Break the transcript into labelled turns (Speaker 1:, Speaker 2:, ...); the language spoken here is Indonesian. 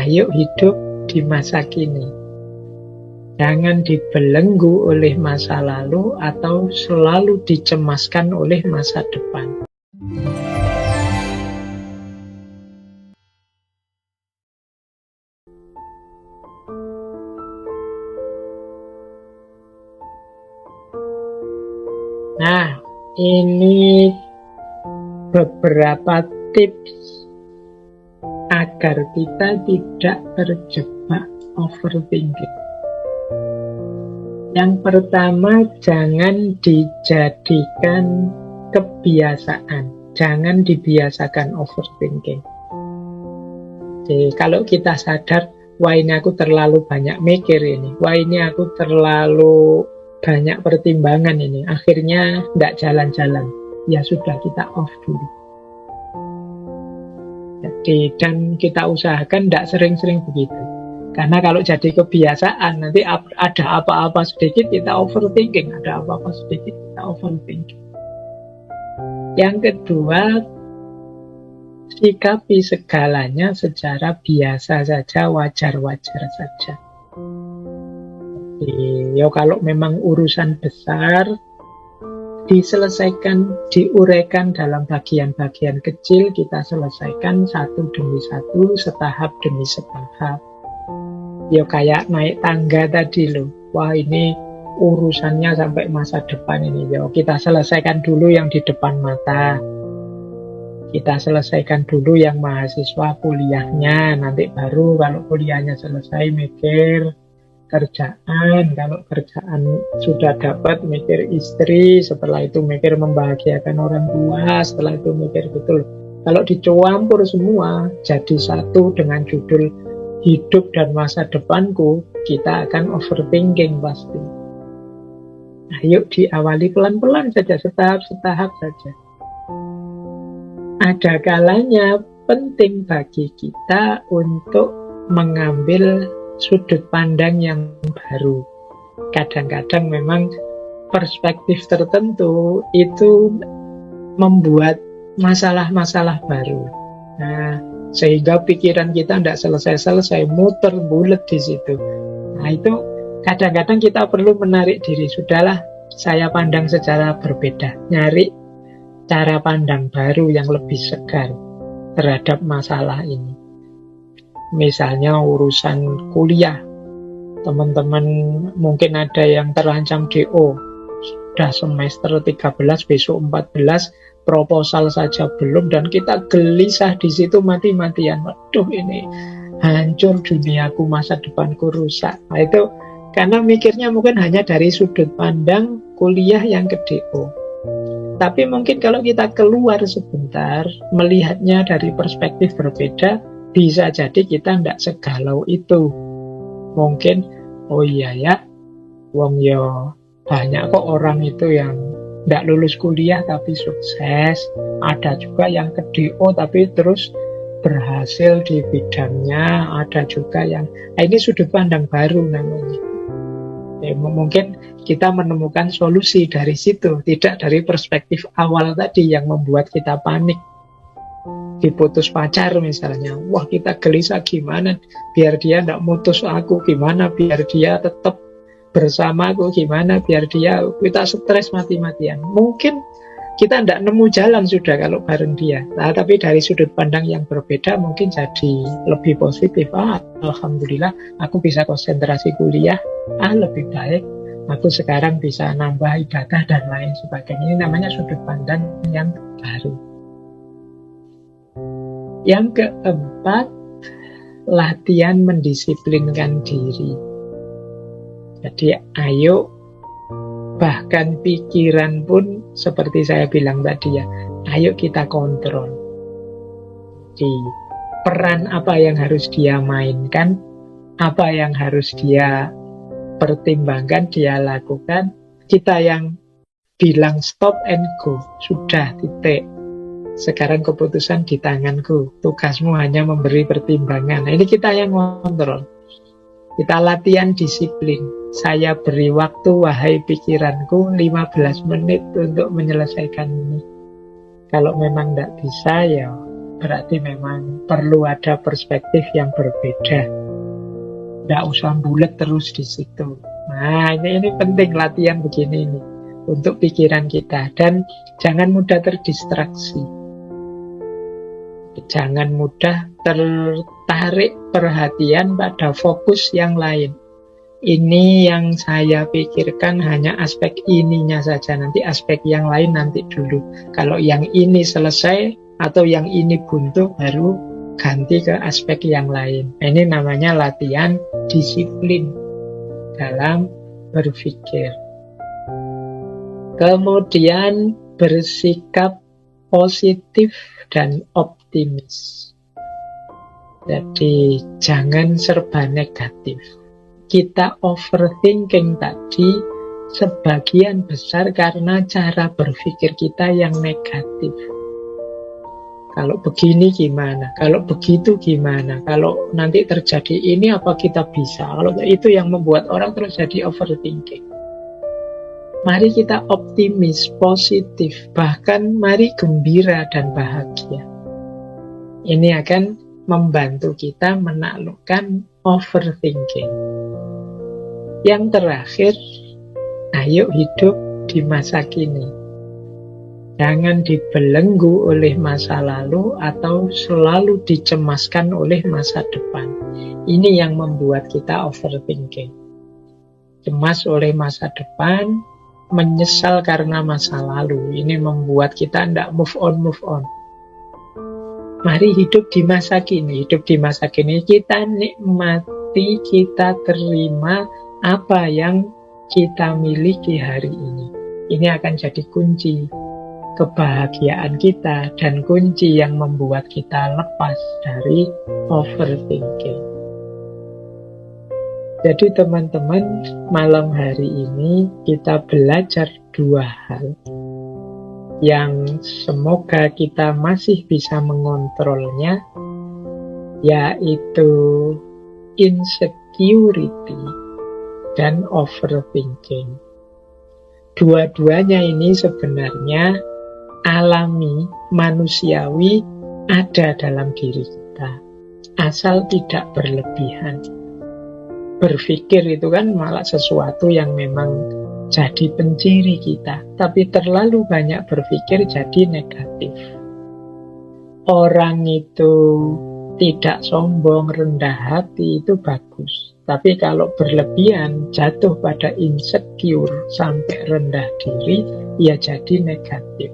Speaker 1: Ayo hidup di masa kini. Jangan dibelenggu oleh masa lalu atau selalu dicemaskan oleh masa depan. Nah, ini beberapa tips agar kita tidak terjebak overthinking. Yang pertama, jangan dijadikan kebiasaan. Jangan dibiasakan overthinking. Jadi kalau kita sadar, wah ini aku terlalu banyak mikir ini, wah ini aku terlalu banyak pertimbangan ini, akhirnya tidak jalan-jalan. Ya sudah, kita off dulu. Jadi, dan kita usahakan tidak sering-sering begitu. Karena kalau jadi kebiasaan, nanti ada apa-apa sedikit kita overthinking, ada apa-apa sedikit kita overthinking. Yang kedua, sikapi segalanya secara biasa saja, wajar-wajar saja. Jadi, ya kalau memang urusan besar, diselesaikan, diuraikan dalam bagian-bagian kecil, kita selesaikan satu demi satu, setahap demi setahap. Ya kayak naik tangga tadi loh. Wah ini urusannya sampai masa depan ini. Ya kita selesaikan dulu yang di depan mata. Kita selesaikan dulu yang mahasiswa kuliahnya. Nanti baru kalau kuliahnya selesai mikir kerjaan. Kalau kerjaan sudah dapat mikir istri. Setelah itu mikir membahagiakan orang tua. Setelah itu mikir betul. Kalau dicampur semua jadi satu dengan judul hidup dan masa depanku, kita akan overthinking pasti. Ayo diawali pelan-pelan saja, setahap-setahap saja. Ada kalanya penting bagi kita untuk mengambil sudut pandang yang baru. Kadang-kadang memang perspektif tertentu itu membuat masalah-masalah baru. Nah, sehingga pikiran kita tidak selesai-selesai, muter bulet di situ. Nah itu kadang-kadang kita perlu menarik diri. Sudahlah, saya pandang secara berbeda, nyari cara pandang baru yang lebih segar terhadap masalah ini. Misalnya urusan kuliah, teman-teman mungkin ada yang terancam DO, sudah semester 13, besok 14, proposal saja belum, dan kita gelisah di situ mati-matian. Waduh ini hancur duniaku, masa depanku rusak. Nah itu karena mikirnya mungkin hanya dari sudut pandang kuliah yang ke DO. Tapi mungkin kalau kita keluar sebentar, melihatnya dari perspektif berbeda, bisa jadi kita tidak segalau itu. Mungkin, oh iya ya, wong yo banyak kok orang itu yang tidak lulus kuliah tapi sukses. Ada juga yang ke DO tapi terus berhasil di bidangnya. Ada juga yang ini sudut pandang baru namanya. Mungkin kita menemukan solusi dari situ, tidak dari perspektif awal tadi yang membuat kita panik. Diputus pacar misalnya, wah kita gelisah gimana biar dia tidak mutus aku, gimana biar dia tetap bersamaku, gimana biar kita stres mati-matian. Mungkin kita tidak nemu jalan sudah kalau bareng dia. Nah, tapi dari sudut pandang yang berbeda mungkin jadi lebih positif. Alhamdulillah aku bisa konsentrasi kuliah, lebih baik. Aku sekarang bisa nambah ibadah dan lain sebagainya. Ini namanya sudut pandang yang baru. Yang keempat, latihan mendisiplinkan diri. Jadi ayo, bahkan pikiran pun seperti saya bilang tadi ya, ayo kita kontrol. Di peran apa yang harus dia mainkan, apa yang harus dia pertimbangkan, dia lakukan. Kita yang bilang stop and go, sudah titik. Sekarang keputusan di tanganku, tugasmu hanya memberi pertimbangan. Nah, ini kita yang kontrol. Kita latihan disiplin. Saya beri waktu, wahai pikiranku, 15 menit untuk menyelesaikan ini. Kalau memang tidak bisa, ya berarti memang perlu ada perspektif yang berbeda. Nggak usah bulat terus di situ. Nah, ini penting latihan begini ini untuk pikiran kita. Dan jangan mudah terdistraksi. Jangan mudah tertarik perhatian pada fokus yang lain. Ini yang saya pikirkan hanya aspek ininya saja, nanti aspek yang lain nanti dulu. Kalau yang ini selesai atau yang ini buntu, baru ganti ke aspek yang lain. Ini namanya latihan disiplin dalam berpikir. Kemudian bersikap positif dan optimis. Jadi jangan serba negatif. Kita overthinking tadi sebagian besar karena cara berpikir kita yang negatif. Kalau begini gimana? Kalau begitu gimana? Kalau nanti terjadi ini apa kita bisa? Kalau itu yang membuat orang terus jadi overthinking. Mari kita optimis, positif, bahkan mari gembira dan bahagia. Ini akan membantu kita menaklukkan overthinking. Yang terakhir, ayo hidup di masa kini. Jangan dibelenggu oleh masa lalu atau selalu dicemaskan oleh masa depan. Ini yang membuat kita overthinking. Cemas oleh masa depan, menyesal karena masa lalu. Ini membuat kita tidak move on. Mari hidup di masa kini. Hidup di masa kini kita nikmati, kita terima apa yang kita miliki hari ini. Ini akan jadi kunci kebahagiaan kita dan kunci yang membuat kita lepas dari overthinking. Jadi teman-teman, malam hari ini kita belajar dua hal yang semoga kita masih bisa mengontrolnya, yaitu insecurity dan overthinking. Dua-duanya ini sebenarnya alami, manusiawi, ada dalam diri kita, asal tidak berlebihan. Berpikir itu kan malah sesuatu yang memang jadi penciri kita, tapi terlalu banyak berpikir jadi negatif. Orang itu tidak sombong, rendah hati, itu bagus. Tapi kalau berlebihan, jatuh pada insecure sampai rendah diri, ya jadi negatif.